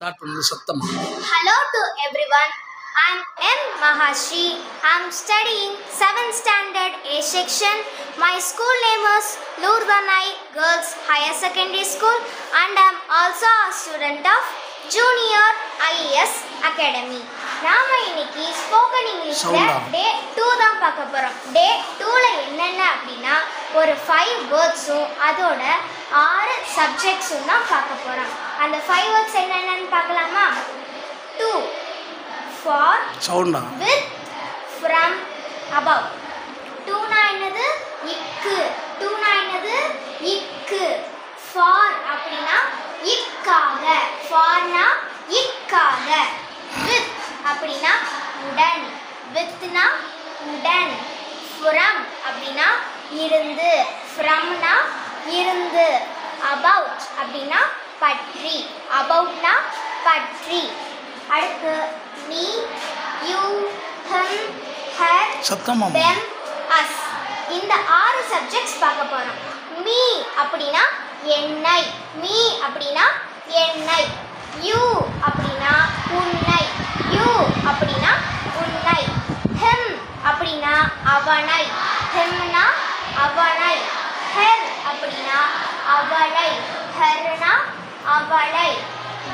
Hello to everyone. I'm M. Mahashri. I'm studying 7th standard A section. My school name is Lourdanai Girls Higher Secondary School and I'm also a student of Junior IES Academy. நாம இன்னைக்கு spoken இங்கிலீஷ்ல டே 2 தான் பார்க்க போறோம். டே 2ல என்னென்ன அப்படினா ஒரு 5 வேர்ட்ஸும் அதோட 6 சப்ஜெக்ட்ஸும் தான் பார்க்க போறோம். அந்த 5 வேர்ட்ஸ் என்னென்னன்னு பார்க்கலாமா? to, for, with, from, above. to னா என்னது? இக்கு. to னா என்னது? இக்கு. for அப்படினா இக்காக. for னா இக்காக. with அப்படினா உடன். with னா உடன். from அப்படினா இருந்து. from னா இருந்து. about அப்படினா பற்றி. about னா பற்றி. அடுத்து me, you, him, her, them, us. இந்த 6 சப்ஜெக்ட்ஸ் பார்க்க போறோம். me அப்படினா என்னை. me அப்படினா என்னை. you அப்படினா உன்னை. you அப்படினா உன்னை. him அப்படினா அவனை. him னா அவனை. her அப்படினா அவளை. her னா அவளை.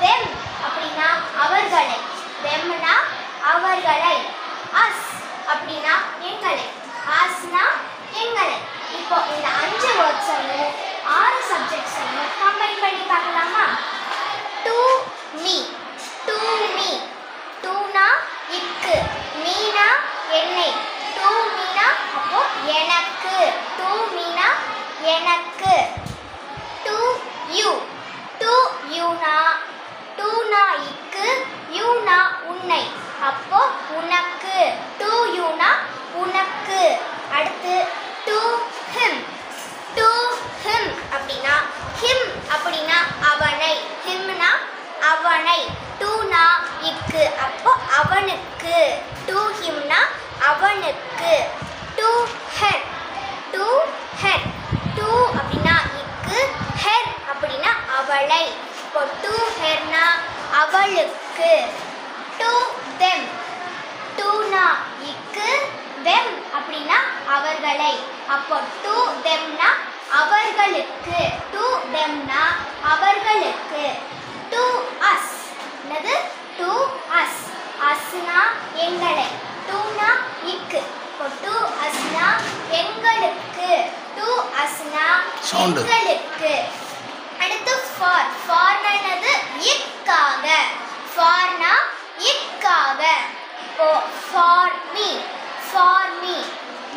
them அப்படினா அவர்களை. them னா அவர்களை. us அப்படினா எங்களை. us னா எங்களை. இப்போ இந்த 5 வேர்ட்ஸையும் 6 சப்ஜெக்ட்ஸையும் கம்பைன் பண்ணி பார்க்கலாமா? to me. to me. to னா இக்கு. me னா என்னை. to me னா அப்போ எனக்கு. to me னா எனக்கு. to you. to you னா to னா இக்கு. you னா உன்னை. அப்போ உனக்கு. to you னா உனக்கு. அடுத்து to him. to him அப்படினா him அப்படினா அவனை. him னா அவனை. to னா இக்கு. அப்போ அவனுக்கு. to him னா அவனுக்கு. to her. to her. to அப்படினா இக்கு. her அப்படினா அவளை. இப்போ to her னா அவளுக்கு. to them. to னா இக்கு. them அப்படினா அவர்களை. அப்போ to them னா அவர்களுக்கு. to them னா அவர்களுக்கு. to us. என்னது? to us. us னா எங்களை. to னா இக்கு. இப்போ to us னா எங்களுக்கு. to us னா எங்களுக்கு. அடுத்து for. for னா என்னது? இக்காக. for னா இக்காக. இப்போ for me. for me.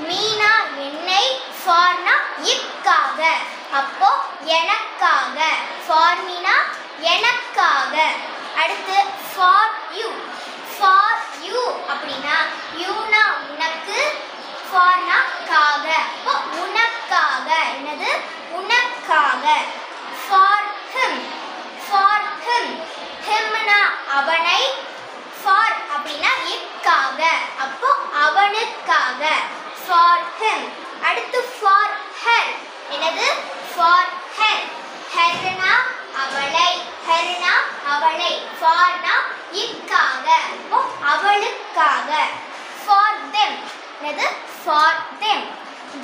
me னா என்னை. for னா இக்காக. அப்போ எனக்காக. for me னா எனக்காக. அடுத்து for you. for you அப்படினா you னா உனக்கு. for னா காக. அப்போ உனக்காக. என்னது? உனக்காக. for him. for him. him னா அவனை. for அப்படினா இக்காக. அப்போ அவனுக்காக. for him. அடுத்து for her. என்னது? for her. her னா அவளை. her னா அவளை. for னா இக்காக. அப்போ அவளுக்காக. for them. என்னது? for them.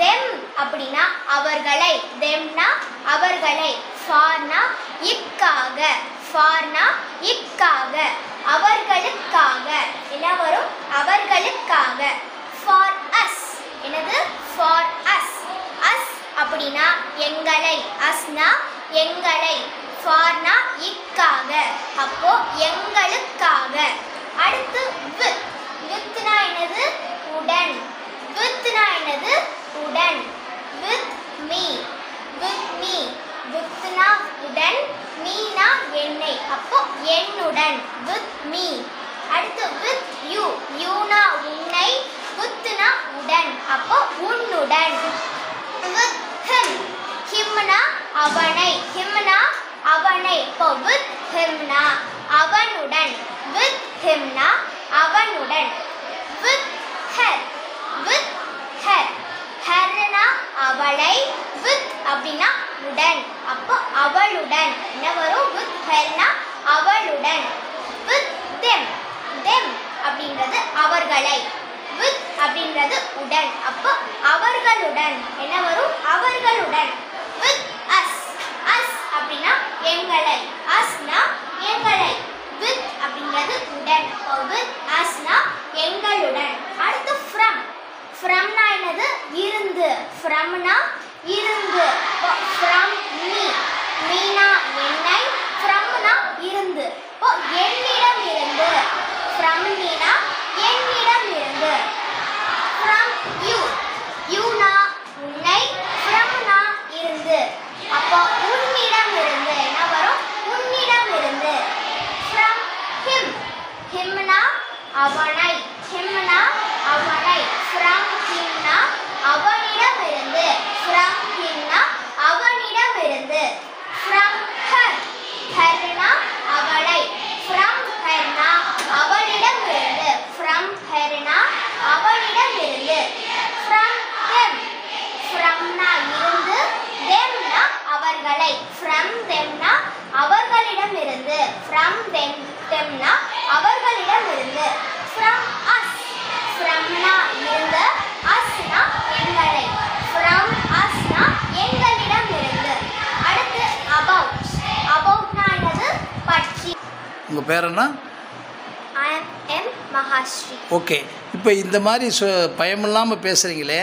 them அப்படினா அவர்களை. them னா அவர்களை. for னா இக்காக. for னா இக்காக. அவர்களுக்காக. என்ன வரும்? அவர்களுக்காக. for us. என்னது? for us. us அப்படினா எங்களை. us னா எங்களை. for னா இக்காக. அப்போ எங்களுக்காக. அடுத்து with. with னா என்னது? உடன். with னா என்னது? உடன். with me. with me. with னா உடன். me னா என்னை. அப்போ என்னுடன். with me. அடுத்து with you. you னா உன்னை. with னா உடன். அப்போ உன்னுடன். with him. him னா அவனை. him னா அவனை. இப்போ with him னா அவனுடன். with him னா அவனுடன். with her. with her. her னா அவளை. with அப்படினா உடன். அப்போ அவளுடன். என்ன வரும்? with her னா அவளுடன். எங்களுடன். With us. Us அப்படின்னா எங்களை. Usனா எங்களை. With அப்படிங்கிறது உடன். With usனா எங்களுடன். அடுத்து from. Fromனா என்னது? இருந்து. Fromனா இருந்து. From me. மீனா என்னை. Fromனா இருந்து. என்னிடம் இருந்து. From மீனா என்னிடம் இருந்து. From you. Youனா உன்னை. Fromனா இருந்து. அப்போ உன்னிடம் இருந்து என்ன வரும்? உன்னிடம் இருந்து. From him. Himனா அவனை. Himனா அவனை. From himனா அவனிடம் இருந்து. From himனா அவனிடம் இருந்து. From her. Herனா அவளை. From herனா அவளிடம் இருந்து. From herனா அவளிடம் இருந்து. From them. Fromனா இருந்து. themனா அவர்களை. From themனா அவர்களிடம் இருந்து. From themனா அவர்களிடம் இருந்து. From us. Fromனா இருந்து. usனா எங்களை. From usனா எங்களிடம் இருந்து. அடுத்து about. aboutனா என்னது? பற்றி. உங்கள் பேர் என்ன? I am M. Mahashri. Okay, இப்போ இந்த மாதிரி பயமில்லாமல் பேசுகிறீங்களே,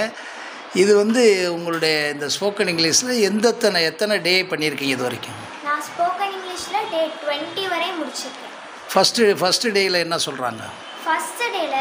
இது வந்து உங்களுடைய இந்த ஸ்போக்கன் இங்கிலீஷில் எத்தனை டே பண்ணியிருக்கீங்க இது வரைக்கும்? நான் ஸ்போக்கன் இங்கிலீஷில் டே 20 வரை முடிச்சிருக்கேன். ஃபஸ்ட்டு டேயில் என்ன சொல்கிறாங்க? ஃபஸ்ட்டு டேல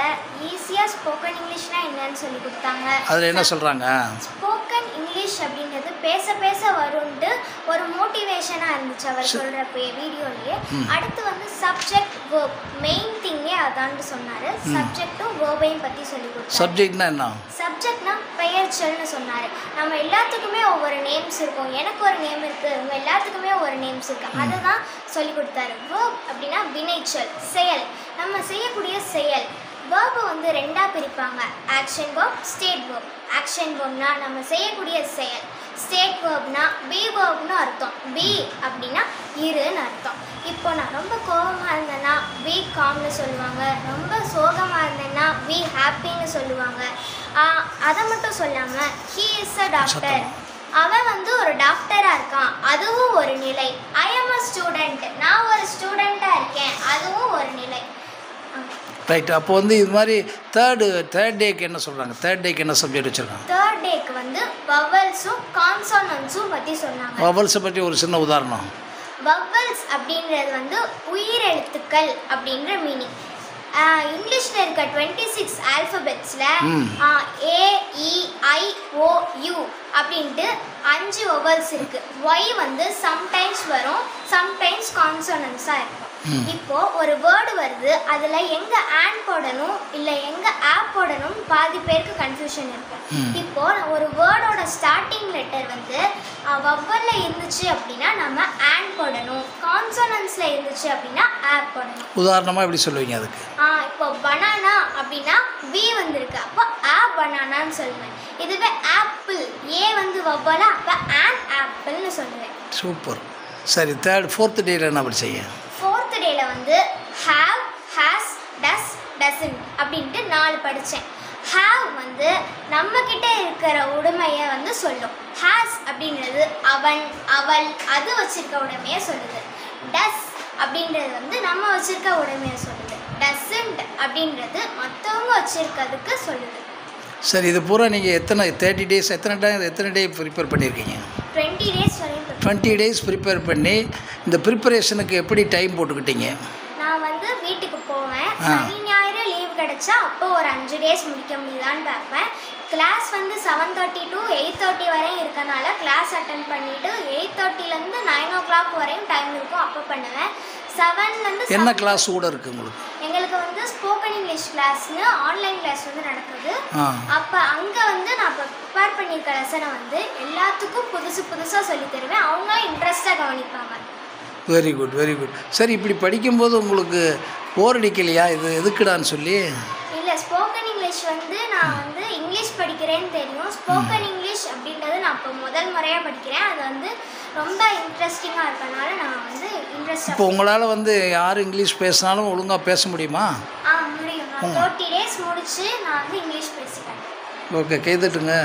ஈஸியாக ஸ்போக்கன் இங்கிலீஷ்னால் என்னன்னு சொல்லி கொடுத்தாங்க. அதில் என்ன சொல்கிறாங்க? ஸ்போக்கன் இங்கிலீஷ் அப்படின்றது பேச பேச வரும்ட்டு ஒரு மோட்டிவேஷனாக இருந்துச்சு அவர் சொல்கிறப்ப வீடியோலேயே. அடுத்து வந்து சப்ஜெக்ட் வேர்ப் மெயின் திங்கே அதான்னு சொன்னார். சப்ஜெக்டும் வேர்பையும் பற்றி சொல்லி கொடுத்தாரு. சப்ஜெக்ட்னா என்ன? சப்ஜெக்ட்னா பெயர்ச்சொல்னு சொன்னார். நம்ம எல்லாத்துக்குமே ஒவ்வொரு நேம்ஸ் இருக்கும். எனக்கு ஒரு நேம் இருக்குது, உங்கள் எல்லாத்துக்குமே ஒரு நேம்ஸ் இருக்குது. அதை தான் சொல்லி கொடுத்தாரு. வேர்ப் அப்படின்னா வினைச்சொல், செயல், நம்ம செய்யக்கூடிய செயல். வேர்பை வந்து ரெண்டாக பிரிப்பாங்க. Action verb, state verb. Action வேர்ப்னா நம்ம செய்யக்கூடிய செயல். ஸ்டேட் வேர்ப்னா பி வேர்ப்னு அர்த்தம். பி அப்படின்னா இருன்னு அர்த்தம். இப்போ நான் ரொம்ப கோபமாக இருந்தேன்னா பி காம்னு சொல்லுவாங்க. ரொம்ப சோகமாக இருந்தேன்னா பி ஹாப்பின்னு சொல்லுவாங்க. அதை மட்டும் சொல்லாமல் ஹீ இஸ் அ டாக்டர், அவன் வந்து ஒரு டாக்டராக இருக்கான், அதுவும் ஒரு நிலை. ஐ எம் அ ஸ்டூடெண்ட், நான் ஒரு ஸ்டூடெண்ட்டாக இருக்கேன், அதுவும் ஒரு நிலை. ரைட். அப்போ வந்து இது மாதிரி தேர்ட் டேக்கு என்ன சொல்கிறாங்க? தேர்ட் டேக்கு என்ன சப்ஜெக்ட் வச்சுருக்காங்க? தேர்ட் டேக்கு வந்து வவல்ஸும் கான்சோனன்ஸும் பற்றி சொன்னாங்க. வவல்ஸை பற்றி ஒரு சின்ன உதாரணம். வவல்ஸ் அப்படின்றது வந்து உயிரெழுத்துக்கள் அப்படின்ற மீனிங். இங்கிலீஷில் இருக்க 26 ஆல்ஃபபெட்ஸில் AEIOU அப்படின்ட்டு 5 வவல்ஸ் இருக்குது. ஒய் வந்து சம்டைம்ஸ் வரும், சம்டைம்ஸ் கான்சோனன்ஸாக இருக்கும். இப்போ ஒரு வேர்டு வருது, அதில் எங்கே ஆன் போடணும் இல்லை எங்கே ஆப் போடணும் பாதி பேருக்கு கன்ஃபியூஷன் இருக்கும். இப்போ ஒரு வேர்டோட ஸ்டார்டிங் லெட்டர் வந்து வவ்வலில் இருந்துச்சு அப்படின்னா நம்ம ஆன் போடணும், கான்சோனன்ஸில் இருந்துச்சு அப்படின்னா ஆப் போடணும். உதாரணமாக எப்படி சொல்லுவீங்க அதுக்கு? இப்போ பனானா அப்படின்னா பி வந்திருக்கு, அப்போ பனானான்னு சொல்லுவேன். இதுவே ஆப்பிள் ஏ வந்து வவ்வலா, அப்போ ஆப்பிள்னு சொல்லுவேன். சூப்பர். சரி, ஃபோர்த் டேயில் என்ன அப்படி செய்ய? ஃபோர்த் டேயில் வந்து ஹாவ், ஹேஸ், டஸ், டசன்ட் அப்படின்ட்டு 4 படித்தேன். ஹாவ் வந்து நம்மக்கிட்ட இருக்கிற உடைமையை வந்து சொல்லும். ஹேஸ் அப்படின்றது அவன், அவள், அது வச்சிருக்க உடைமையை சொல்லுது. டஸ் அப்படின்றது வந்து நம்ம வச்சிருக்க உடைமையை சொல்லுது. டசன்ட் அப்படின்றது மற்றவங்க வச்சிருக்கிறதுக்கு சொல்லுது. சரி, இது பூரா நீங்கள் எத்தனை 30 டேஸ் எத்தனை டே ப்ரிப்பேர் பண்ணியிருக்கீங்க? 20 டேஸ் வரையும். 20 டேஸ் ப்ரிப்பேர் பண்ணி இந்த ப்ரிப்பரேஷனுக்கு எப்படி டைம் போட்டுக்கிட்டீங்க? நான் வந்து வீட்டுக்கு போவேன், சனி ஞாயிறு லீவ் கிடச்சா அப்போ ஒரு 5 டேஸ் முடிக்க முடியுதான்னு பார்ப்பேன். கிளாஸ் வந்து 7:30 to 8:30 வரையும் இருக்கனால கிளாஸ் அட்டன் பண்ணிவிட்டு 8:30லேருந்து 9 o'clock வரையும் டைம் இருக்கும், அப்போ பண்ணுவேன். 7லேருந்து என்ன கிளாஸ் கூட இருக்குது உங்களுக்கு? எங்களுக்கு வந்து ஸ்போக்கன் இங்கிலீஷ் கிளாஸ்னு ஆன்லைன் கிளாஸ் வந்து நடக்குது. அப்போ அங்கே வந்து நான் இப்போ ப்ரிப்பேர் பண்ணியிருக்க லெசனை வந்து எல்லாத்துக்கும் புதுசாக சொல்லி தருவேன். அவங்க இன்ட்ரெஸ்டாக கவனிப்பாங்க. Very good, very good. சரி, இப்படி படிக்கும்போது உங்களுக்கு போர் அடிக்கலையா? இது எதுக்குடான்னு சொல்லி? இல்லை, ஸ்போக்கன் இங்கிலீஷ் வந்து நான் வந்து இங்கிலீஷ் படிக்கிறேன்னு தெரியும். ஸ்போக்கன் இங்கிலீஷ் அப்படின்றது நான் இப்போ முதல் முறையாக படிக்கிறேன். அது வந்து ரொம்ப இன்ட்ரெஸ்டிங்காக இருக்கனால நான் வந்து இன்ட்ரெஸ்டாக. இப்போ உங்களால் வந்து யார் இங்கிலீஷ் பேசினாலும் ஒழுங்காக பேச முடியுமா? முடியும். நான் 30 டேஸ் முடித்து நான் வந்து இங்கிலீஷ் பேசிட்டேன். ஓகே, கைதட்டுங்க.